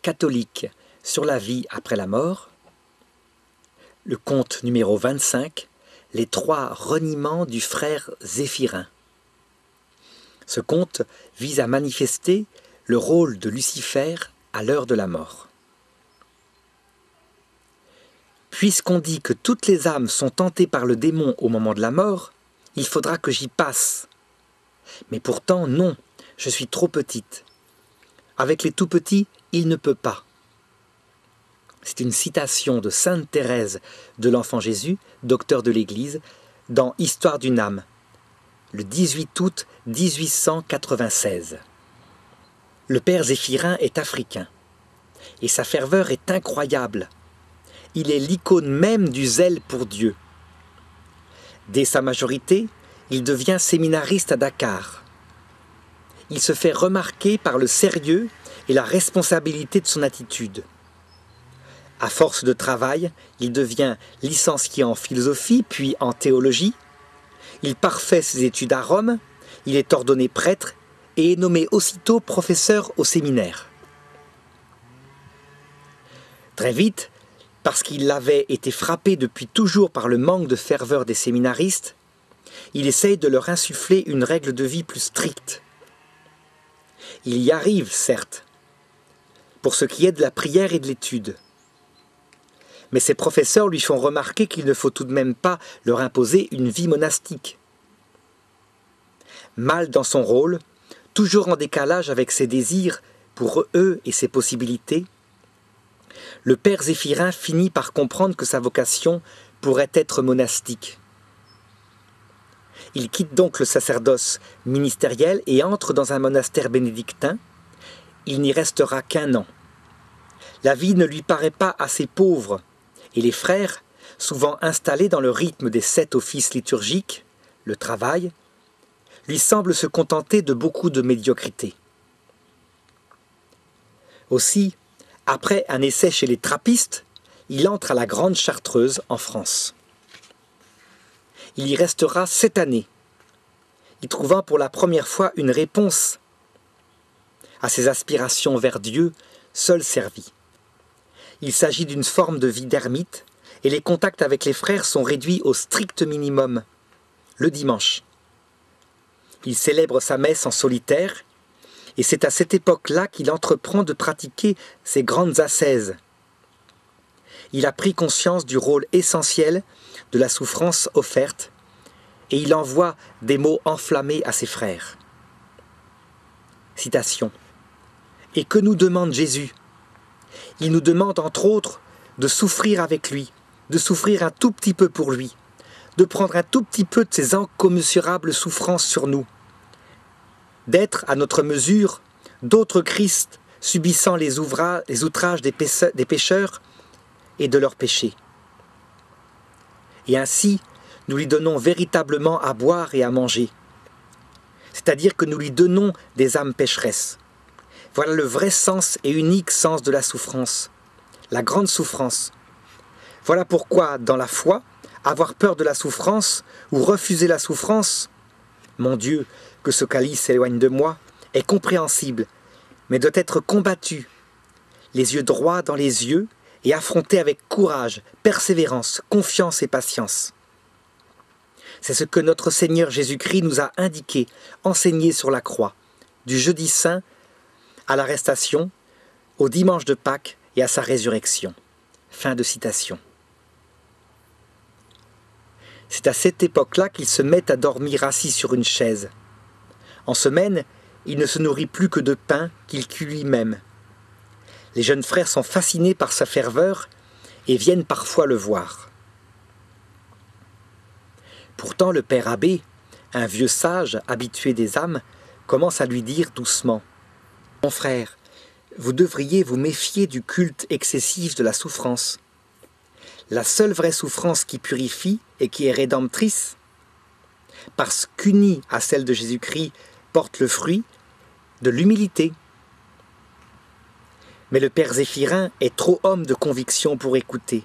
catholique sur la vie après la mort, le conte numéro 25, les 3 reniements du frère Zéphirin. Ce conte vise à manifester le rôle de Lucifer à l'heure de la mort. Puisqu'on dit que toutes les âmes sont tentées par le démon au moment de la mort, il faudra que j'y passe. Mais pourtant, non, je suis trop petite. Avec les tout petits, il ne peut pas. C'est une citation de Sainte Thérèse de l'Enfant Jésus, docteur de l'Église, dans Histoire d'une âme, le 18 août 1896. Le père Zéphirin est africain, et sa ferveur est incroyable. Il est l'icône même du zèle pour Dieu. Dès sa majorité, il devient séminariste à Dakar. Il se fait remarquer par le sérieux et la responsabilité de son attitude. À force de travail, il devient licencié en philosophie, puis en théologie. Il parfait ses études à Rome, il est ordonné prêtre et est nommé aussitôt professeur au séminaire. Très vite, parce qu'il avait été frappé depuis toujours par le manque de ferveur des séminaristes, il essaye de leur insuffler une règle de vie plus stricte. Il y arrive, certes, pour ce qui est de la prière et de l'étude. Mais ses professeurs lui font remarquer qu'il ne faut tout de même pas leur imposer une vie monastique. Mal dans son rôle, toujours en décalage avec ses désirs pour eux et ses possibilités, le père Zéphirin finit par comprendre que sa vocation pourrait être monastique. Il quitte donc le sacerdoce ministériel et entre dans un monastère bénédictin. Il n'y restera qu'1 an. La vie ne lui paraît pas assez pauvre, et les frères, souvent installés dans le rythme des 7 offices liturgiques, le travail, lui semblent se contenter de beaucoup de médiocrité. Aussi, après un essai chez les trappistes, il entre à la Grande Chartreuse en France. Il y restera 7 années, y trouvant pour la première fois une réponse à ses aspirations vers Dieu, seul servi. Il s'agit d'une forme de vie d'ermite, et les contacts avec les frères sont réduits au strict minimum, le dimanche. Il célèbre sa messe en solitaire, et c'est à cette époque-là qu'il entreprend de pratiquer ses grandes ascèses. Il a pris conscience du rôle essentiel de la souffrance offerte, et il envoie des mots enflammés à ses frères. Citation. « Et que nous demande Jésus ? Il nous demande entre autres de souffrir avec lui, de souffrir un tout petit peu pour lui, de prendre un tout petit peu de ses incommensurables souffrances sur nous, d'être à notre mesure d'autres Christ subissant les outrages des pécheurs et de leurs péchés. Et ainsi, nous lui donnons véritablement à boire et à manger, c'est-à-dire que nous lui donnons des âmes pécheresses. Voilà le vrai sens et unique sens de la souffrance, la grande souffrance. Voilà pourquoi, dans la foi, avoir peur de la souffrance ou refuser la souffrance, mon Dieu, que ce calice s'éloigne de moi, est compréhensible, mais doit être combattu, les yeux droits dans les yeux et affronté avec courage, persévérance, confiance et patience. C'est ce que notre Seigneur Jésus-Christ nous a indiqué, enseigné sur la croix, du jeudi saint à l'arrestation, au dimanche de Pâques et à sa résurrection. » Fin de citation. C'est à cette époque-là qu'il se met à dormir assis sur une chaise. En semaine, il ne se nourrit plus que de pain qu'il cuit lui-même. Les jeunes frères sont fascinés par sa ferveur et viennent parfois le voir. Pourtant, le père abbé, un vieux sage habitué des âmes, commence à lui dire doucement « Mon frère, vous devriez vous méfier du culte excessif de la souffrance. La seule vraie souffrance qui purifie et qui est rédemptrice, parce qu'unie à celle de Jésus-Christ, porte le fruit de l'humilité. » Mais le père Zéphirin est trop homme de conviction pour écouter.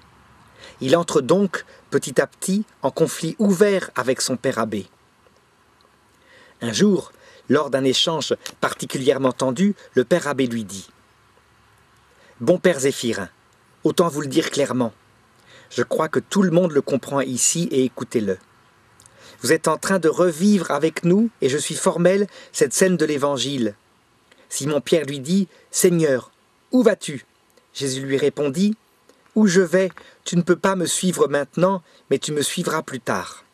Il entre donc, petit à petit, en conflit ouvert avec son père abbé. Un jour, lors d'un échange particulièrement tendu, le père abbé lui dit « Bon père Zéphirin, autant vous le dire clairement. Je crois que tout le monde le comprend ici et écoutez-le. Vous êtes en train de revivre avec nous, et je suis formel, cette scène de l'Évangile. Simon-Pierre lui dit « Seigneur, où vas-tu » Jésus lui répondit « Où je vais, tu ne peux pas me suivre maintenant, mais tu me suivras plus tard. »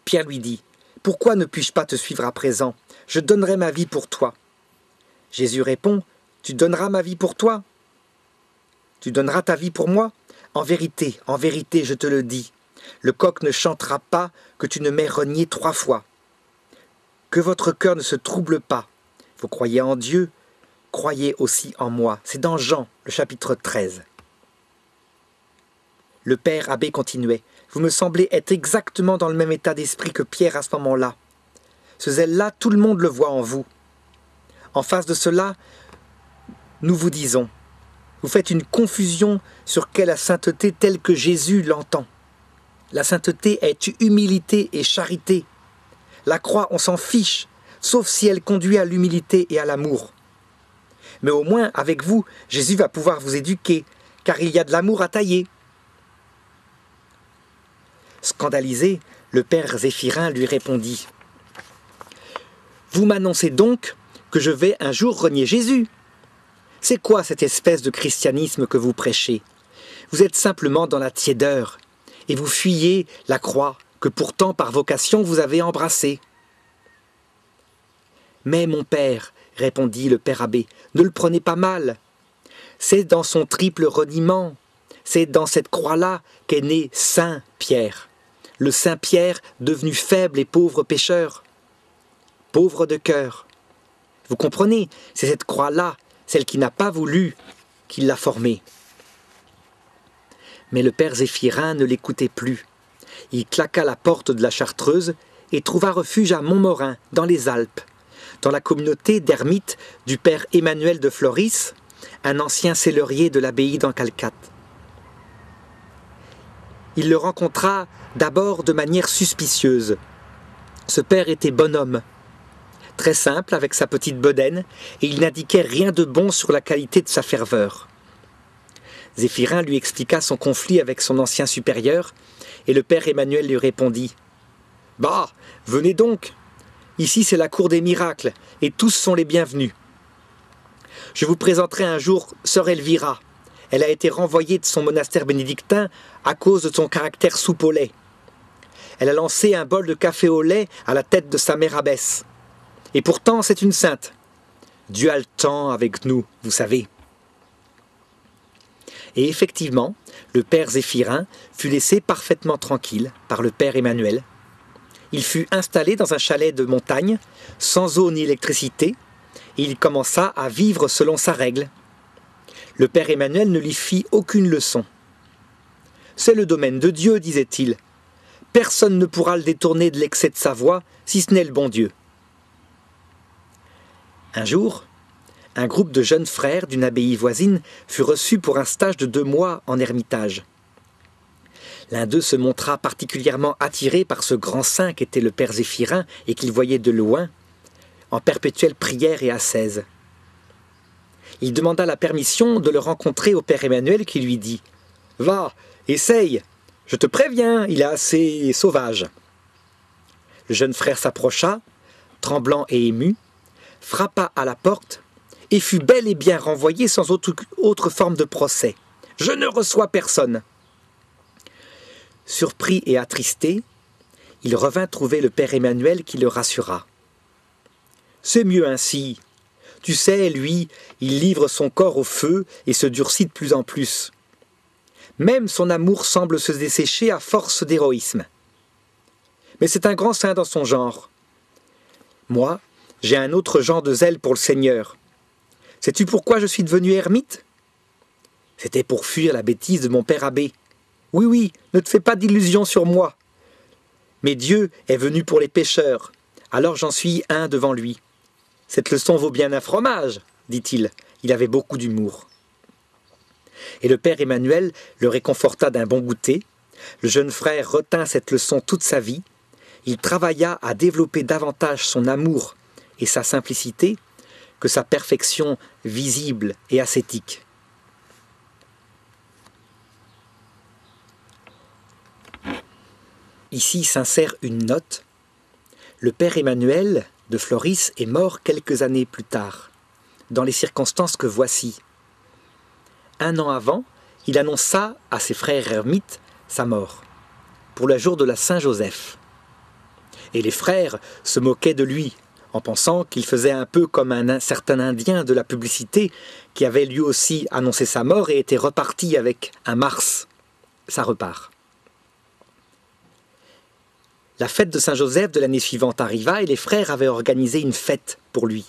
Pierre lui dit « Pourquoi ne puis-je pas te suivre à présent? Je donnerai ma vie pour toi. » Jésus répond « Tu donneras ma vie pour toi? Tu donneras ta vie pour moi? En vérité, je te le dis, le coq ne chantera pas que tu ne m'aies renié 3 fois. Que votre cœur ne se trouble pas. Vous croyez en Dieu, croyez aussi en moi. » C'est dans Jean, le chapitre 13. Le père abbé continuait. Vous me semblez être exactement dans le même état d'esprit que Pierre à ce moment-là. Ce zèle-là, tout le monde le voit en vous. En face de cela, nous vous disons, vous faites une confusion sur qu'est la sainteté telle que Jésus l'entend. La sainteté est humilité et charité. La croix, on s'en fiche, sauf si elle conduit à l'humilité et à l'amour. Mais au moins, avec vous, Jésus va pouvoir vous éduquer, car il y a de l'amour à tailler. Scandalisé, le père Zéphirin lui répondit « Vous m'annoncez donc que je vais un jour renier Jésus. C'est quoi cette espèce de christianisme que vous prêchez? Vous êtes simplement dans la tiédeur, et vous fuyez la croix que pourtant par vocation vous avez embrassée. » « Mais mon père, répondit le père abbé, ne le prenez pas mal. C'est dans son triple reniement, c'est dans cette croix-là qu'est né Saint Pierre. Le Saint Pierre devenu faible et pauvre pécheur, pauvre de cœur. Vous comprenez, c'est cette croix-là, celle qui n'a pas voulu, qui l'a formée. » Mais le père Zéphirin ne l'écoutait plus. Il claqua la porte de la Chartreuse et trouva refuge à Montmorin, dans les Alpes, dans la communauté d'ermites du père Emmanuel de Floris, un ancien cellerier de l'abbaye d'Ancalcat. Il le rencontra d'abord de manière suspicieuse. Ce père était bonhomme, très simple avec sa petite bedaine, et il n'indiquait rien de bon sur la qualité de sa ferveur. Zéphirin lui expliqua son conflit avec son ancien supérieur, et le père Emmanuel lui répondit « Bah, venez donc! Ici c'est la cour des miracles, et tous sont les bienvenus. Je vous présenterai un jour sœur Elvira. Elle a été renvoyée de son monastère bénédictin à cause de son caractère soupe au lait. Elle a lancé un bol de café au lait à la tête de sa mère abbesse. Et pourtant c'est une sainte. Dieu a le temps avec nous, vous savez. » Et effectivement, le père Zéphirin fut laissé parfaitement tranquille par le père Emmanuel. Il fut installé dans un chalet de montagne, sans eau ni électricité, et il commença à vivre selon sa règle. Le père Emmanuel ne lui fit aucune leçon. « C'est le domaine de Dieu, disait-il. Personne ne pourra le détourner de l'excès de sa voix, si ce n'est le bon Dieu. » Un jour, un groupe de jeunes frères d'une abbaye voisine fut reçu pour un stage de 2 mois en ermitage. L'un d'eux se montra particulièrement attiré par ce grand saint qu'était le père Zéphirin et qu'il voyait de loin, en perpétuelle prière et ascèse. Il demanda la permission de le rencontrer au père Emmanuel qui lui dit « Va, essaye, je te préviens, il est assez sauvage. » Le jeune frère s'approcha, tremblant et ému, frappa à la porte et fut bel et bien renvoyé sans autre forme de procès. « Je ne reçois personne. » Surpris et attristé, il revint trouver le père Emmanuel qui le rassura. « C'est mieux ainsi. Tu sais, lui, il livre son corps au feu et se durcit de plus en plus. Même son amour semble se dessécher à force d'héroïsme. Mais c'est un grand saint dans son genre. Moi, j'ai un autre genre de zèle pour le Seigneur. Sais-tu pourquoi je suis devenu ermite? C'était pour fuir la bêtise de mon père abbé. Oui, ne te fais pas d'illusions sur moi. Mais Dieu est venu pour les pécheurs, alors j'en suis un devant lui. Cette leçon vaut bien un fromage, dit-il. Il avait beaucoup d'humour. Et le père Emmanuel le réconforta d'un bon goûter. Le jeune frère retint cette leçon toute sa vie. Il travailla à développer davantage son amour et sa simplicité que sa perfection visible et ascétique. Ici s'insère une note. Le père Emmanuel de Floris est mort quelques années plus tard, dans les circonstances que voici. 1 an avant, il annonça à ses frères ermites sa mort, pour le jour de la Saint-Joseph. Et les frères se moquaient de lui, en pensant qu'il faisait un peu comme un certain Indien de la publicité qui avait lui aussi annoncé sa mort et était reparti avec un Mars. Ça repart. La fête de Saint-Joseph de l'année suivante arriva et les frères avaient organisé une fête pour lui.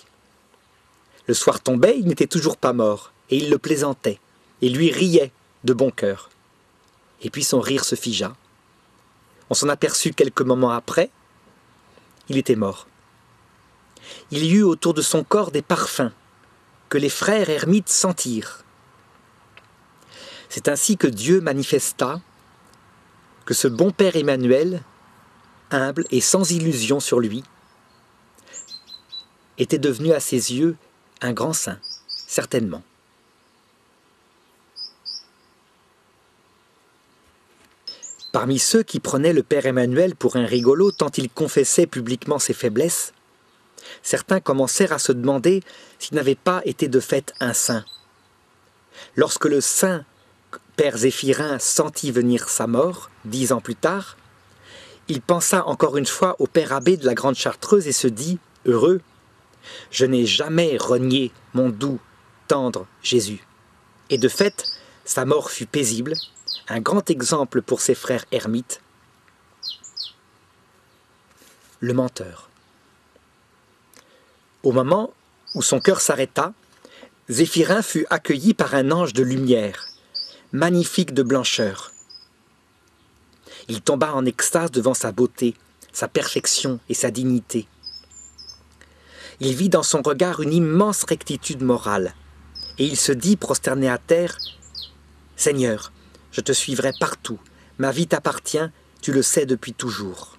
Le soir tombait, il n'était toujours pas mort, et ils le plaisantaient, et lui riaient de bon cœur. Et puis son rire se figea. On s'en aperçut quelques moments après, il était mort. Il y eut autour de son corps des parfums que les frères ermites sentirent. C'est ainsi que Dieu manifesta que ce bon père Emmanuel, humble et sans illusion sur lui, était devenu à ses yeux un grand saint, certainement. Parmi ceux qui prenaient le père Emmanuel pour un rigolo tant il confessait publiquement ses faiblesses, certains commencèrent à se demander s'il n'avait pas été de fait un saint. Lorsque le saint père Zéphirin sentit venir sa mort, 10 ans plus tard, il pensa encore une fois au père abbé de la Grande Chartreuse et se dit, heureux, « Je n'ai jamais renié mon doux, tendre Jésus. » Et de fait, sa mort fut paisible, un grand exemple pour ses frères ermites. Le menteur. Au moment où son cœur s'arrêta, Zéphirin fut accueilli par un ange de lumière, magnifique de blancheur. Il tomba en extase devant sa beauté, sa perfection et sa dignité. Il vit dans son regard une immense rectitude morale, et il se dit, prosterné à terre, « Seigneur, je te suivrai partout, ma vie t'appartient, tu le sais depuis toujours. »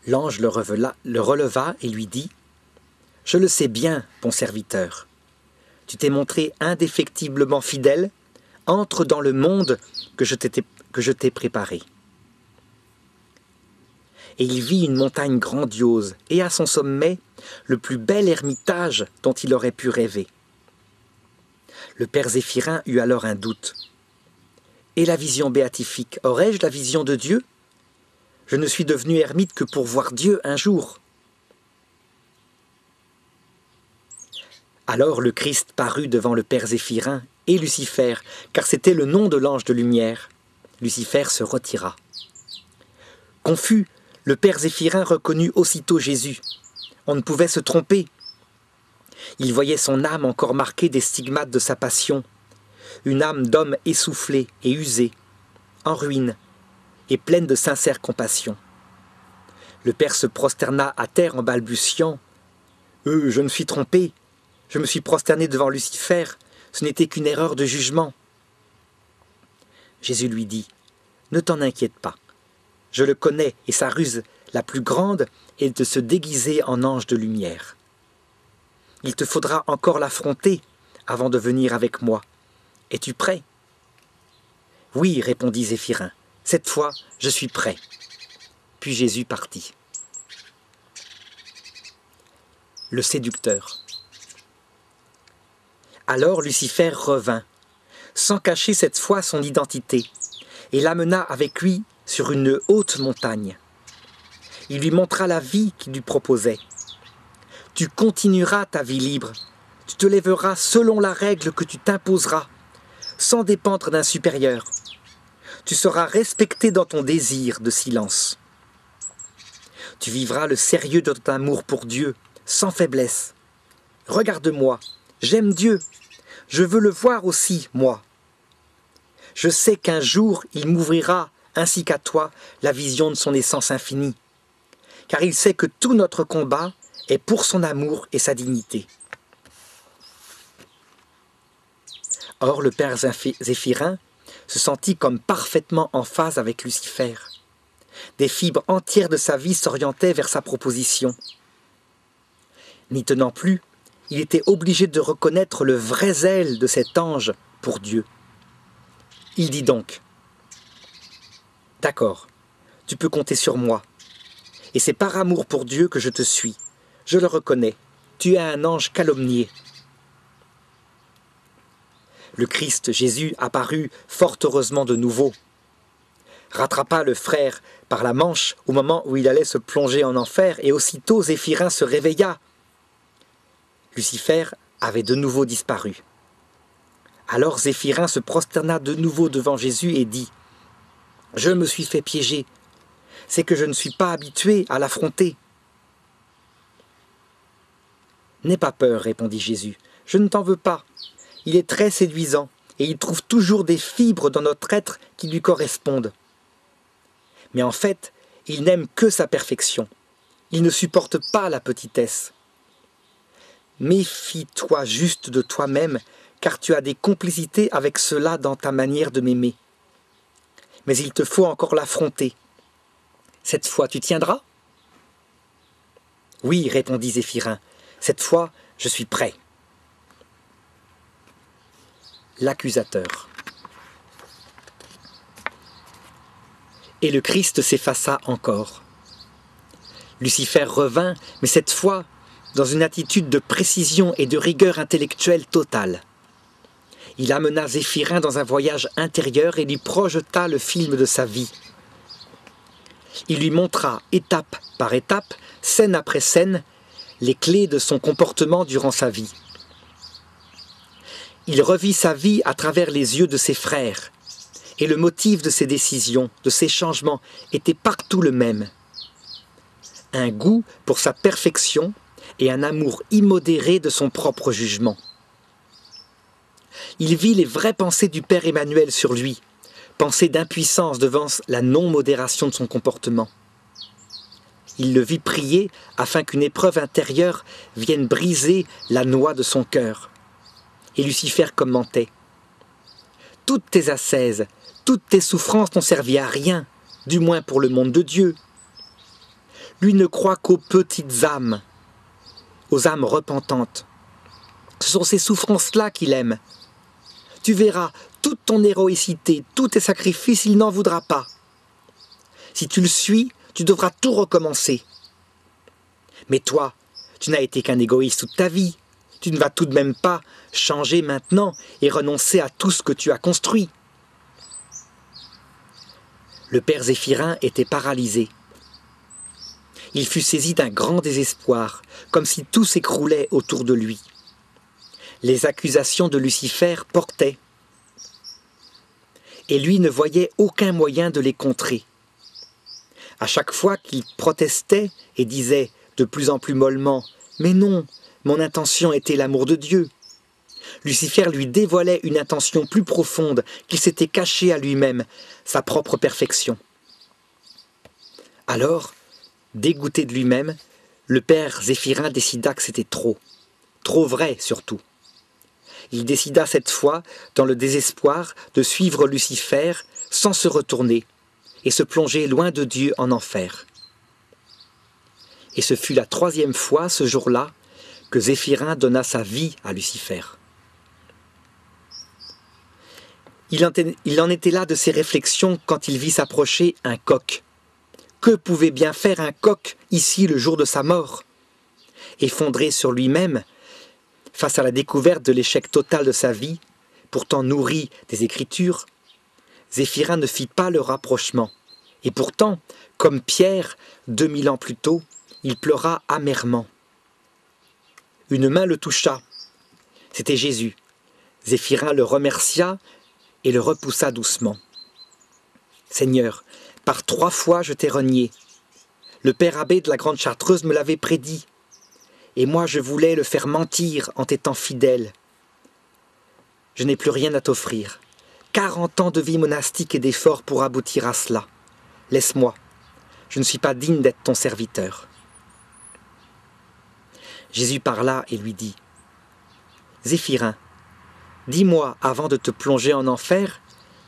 L'ange le releva et lui dit, « Je le sais bien, bon serviteur. Tu t'es montré indéfectiblement fidèle, entre dans le monde que je t'ai préparé. » Et il vit une montagne grandiose, et à son sommet, le plus bel ermitage dont il aurait pu rêver. Le père Zéphirin eut alors un doute. Et la vision béatifique, aurais-je la vision de Dieu ? Je ne suis devenu ermite que pour voir Dieu un jour. Alors le Christ parut devant le père Zéphirin et Lucifer, car c'était le nom de l'ange de lumière. Lucifer se retira. Confus, le père Zéphirin reconnut aussitôt Jésus. On ne pouvait se tromper. Il voyait son âme encore marquée des stigmates de sa passion, une âme d'homme essoufflée et usée, en ruine, et pleine de sincère compassion. Le père se prosterna à terre en balbutiant « Je me suis trompé, je me suis prosterné devant Lucifer, ce n'était qu'une erreur de jugement. » Jésus lui dit « Ne t'en inquiète pas, je le connais et sa ruse la plus grande est de se déguiser en ange de lumière. Il te faudra encore l'affronter avant de venir avec moi. Es-tu prêt ?» « Oui, répondit Zéphirin, cette fois je suis prêt. » Puis Jésus partit. Le séducteur. Alors Lucifer revint, sans cacher cette fois son identité, et l'amena avec lui sur une haute montagne. Il lui montra la vie qu'il lui proposait. « Tu continueras ta vie libre, tu te lèveras selon la règle que tu t'imposeras, sans dépendre d'un supérieur. Tu seras respecté dans ton désir de silence. Tu vivras le sérieux de ton amour pour Dieu, sans faiblesse. Regarde-moi, j'aime Dieu, je veux le voir aussi, moi. Je sais qu'un jour il m'ouvrira, ainsi qu'à toi, la vision de son essence infinie, car il sait que tout notre combat est pour son amour et sa dignité. » Or le père Zéphirin se sentit comme parfaitement en phase avec Lucifer. Des fibres entières de sa vie s'orientaient vers sa proposition. N'y tenant plus, il était obligé de reconnaître le vrai zèle de cet ange pour Dieu. Il dit donc D'accord, tu peux compter sur moi. Et c'est par amour pour Dieu que je te suis. Je le reconnais, tu es un ange calomnié. Le Christ Jésus apparut fort heureusement de nouveau, rattrapa le frère par la manche au moment où il allait se plonger en enfer, et aussitôt Zéphirin se réveilla. Lucifer avait de nouveau disparu. Alors Zéphirin se prosterna de nouveau devant Jésus et dit « Je me suis fait piéger, c'est que je ne suis pas habitué à l'affronter. » « N'aie pas peur, répondit Jésus, je ne t'en veux pas. Il est très séduisant et il trouve toujours des fibres dans notre être qui lui correspondent. Mais en fait, il n'aime que sa perfection. Il ne supporte pas la petitesse. Méfie-toi juste de toi-même, car tu as des complicités avec cela dans ta manière de m'aimer. Mais il te faut encore l'affronter. Cette fois, tu tiendras ? Oui, répondit Zéphirin, cette fois, je suis prêt. L'accusateur. Et le Christ s'effaça encore. Lucifer revint, mais cette fois, dans une attitude de précision et de rigueur intellectuelle totale. Il amena Zéphirin dans un voyage intérieur et lui projeta le film de sa vie. Il lui montra, étape par étape, scène après scène, les clés de son comportement durant sa vie. Il revit sa vie à travers les yeux de ses frères, et le motif de ses décisions, de ses changements, était partout le même. Un goût pour sa perfection et un amour immodéré de son propre jugement. Il vit les vraies pensées du Père Emmanuel sur lui, pensées d'impuissance devant la non-modération de son comportement. Il le vit prier afin qu'une épreuve intérieure vienne briser la noix de son cœur. Et Lucifer commentait « Toutes tes ascèses, toutes tes souffrances n'ont servi à rien, du moins pour le monde de Dieu. Lui ne croit qu'aux petites âmes, aux âmes repentantes. Ce sont ces souffrances-là qu'il aime. Tu verras, toute ton héroïcité, tous tes sacrifices, il n'en voudra pas. Si tu le suis, tu devras tout recommencer. Mais toi, tu n'as été qu'un égoïste toute ta vie. Tu ne vas tout de même pas changer maintenant et renoncer à tout ce que tu as construit. » Le père Zéphirin était paralysé. Il fut saisi d'un grand désespoir, comme si tout s'écroulait autour de lui. Les accusations de Lucifer portaient. Et lui ne voyait aucun moyen de les contrer. À chaque fois qu'il protestait et disait de plus en plus mollement « Mais non, mon intention était l'amour de Dieu », Lucifer lui dévoilait une intention plus profonde qu'il s'était cachée à lui-même, sa propre perfection. Alors, dégoûté de lui-même, le père Zéphirin décida que c'était trop vrai surtout. Il décida cette fois, dans le désespoir, de suivre Lucifer sans se retourner et se plonger loin de Dieu en enfer. Et ce fut la 3e fois, ce jour-là, que Zéphirin donna sa vie à Lucifer. Il en était là de ses réflexions quand il vit s'approcher un coq. Que pouvait bien faire un coq ici le jour de sa mort? Effondré sur lui-même, face à la découverte de l'échec total de sa vie, pourtant nourri des Écritures, Zéphirin ne fit pas le rapprochement. Et pourtant, comme Pierre, 2000 ans plus tôt, il pleura amèrement. Une main le toucha. C'était Jésus. Zéphirin le remercia et le repoussa doucement. « Seigneur, par 3 fois je t'ai renié. Le père abbé de la Grande Chartreuse me l'avait prédit. Et moi je voulais le faire mentir en t'étant fidèle. Je n'ai plus rien à t'offrir. 40 ans de vie monastique et d'efforts pour aboutir à cela. Laisse-moi. Je ne suis pas digne d'être ton serviteur. » Jésus parla et lui dit « Zéphirin, dis-moi avant de te plonger en enfer,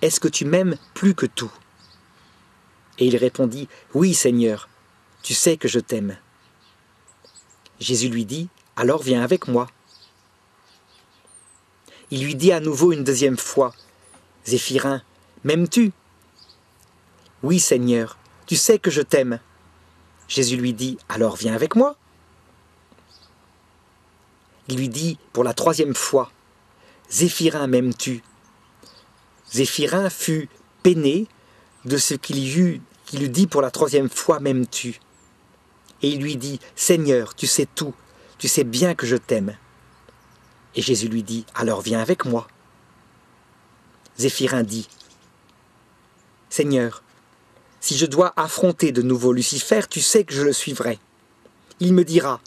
est-ce que tu m'aimes plus que tout ?» Et il répondit « Oui, Seigneur, tu sais que je t'aime. » Jésus lui dit « Alors viens avec moi. » Il lui dit à nouveau une 2e fois « Zéphirin, m'aimes-tu » « Oui, Seigneur, tu sais que je t'aime. » Jésus lui dit « Alors viens avec moi. » Il lui dit pour la 3e fois « Zéphirin, m'aimes-tu » Zéphirin fut peiné de ce qu'il lui dit pour la 3e fois « M'aimes-tu » Et il lui dit « Seigneur, tu sais tout, tu sais bien que je t'aime. » Et Jésus lui dit « Alors viens avec moi. » Zéphirin dit « Seigneur, si je dois affronter de nouveau Lucifer, tu sais que je le suivrai. Il me dira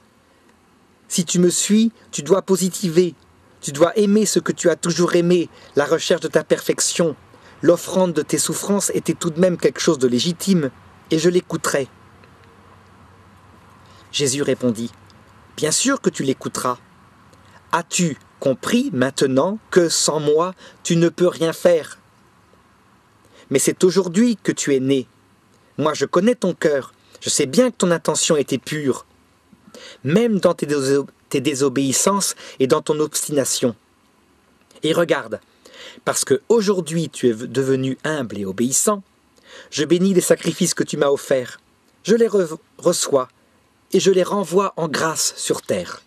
« Si tu me suis, tu dois positiver, tu dois aimer ce que tu as toujours aimé, la recherche de ta perfection. L'offrande de tes souffrances était tout de même quelque chose de légitime, et je l'écouterai. » Jésus répondit « Bien sûr que tu l'écouteras. As-tu compris maintenant que sans moi, tu ne peux rien faire? Mais c'est aujourd'hui que tu es né. Moi, je connais ton cœur. Je sais bien que ton intention était pure, même dans tes désobéissances et dans ton obstination. Et regarde, parce que aujourd'hui tu es devenu humble et obéissant, je bénis les sacrifices que tu m'as offerts. Je les reçois et je les renvoie en grâce sur terre. »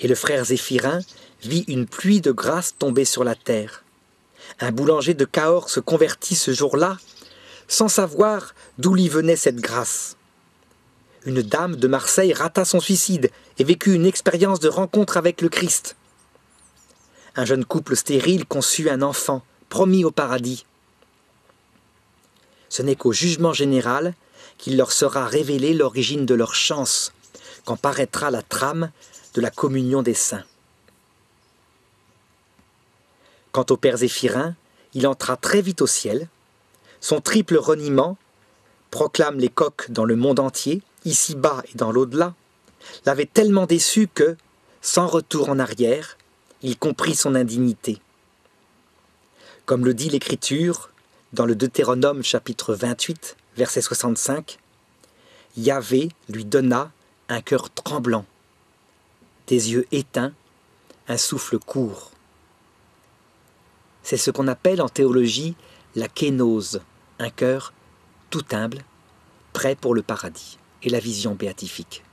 Et le frère Zéphirin vit une pluie de grâce tomber sur la terre. Un boulanger de Cahors se convertit ce jour-là, sans savoir d'où lui venait cette grâce. Une dame de Marseille rata son suicide et vécut une expérience de rencontre avec le Christ. Un jeune couple stérile conçut un enfant, promis au paradis. Ce n'est qu'au jugement général qu'il leur sera révélé l'origine de leur chance, quand paraîtra la trame de la communion des saints. Quant au père Zéphirin, il entra très vite au ciel. Son triple reniement proclame les coqs dans le monde entier, ici-bas et dans l'au-delà, l'avait tellement déçu que, sans retour en arrière, il comprit son indignité. Comme le dit l'Écriture, dans le Deutéronome chapitre 28, verset 65, Yahvé lui donna un cœur tremblant, des yeux éteints, un souffle court. C'est ce qu'on appelle en théologie la kénose, un cœur tout humble, prêt pour le paradis et la vision béatifique.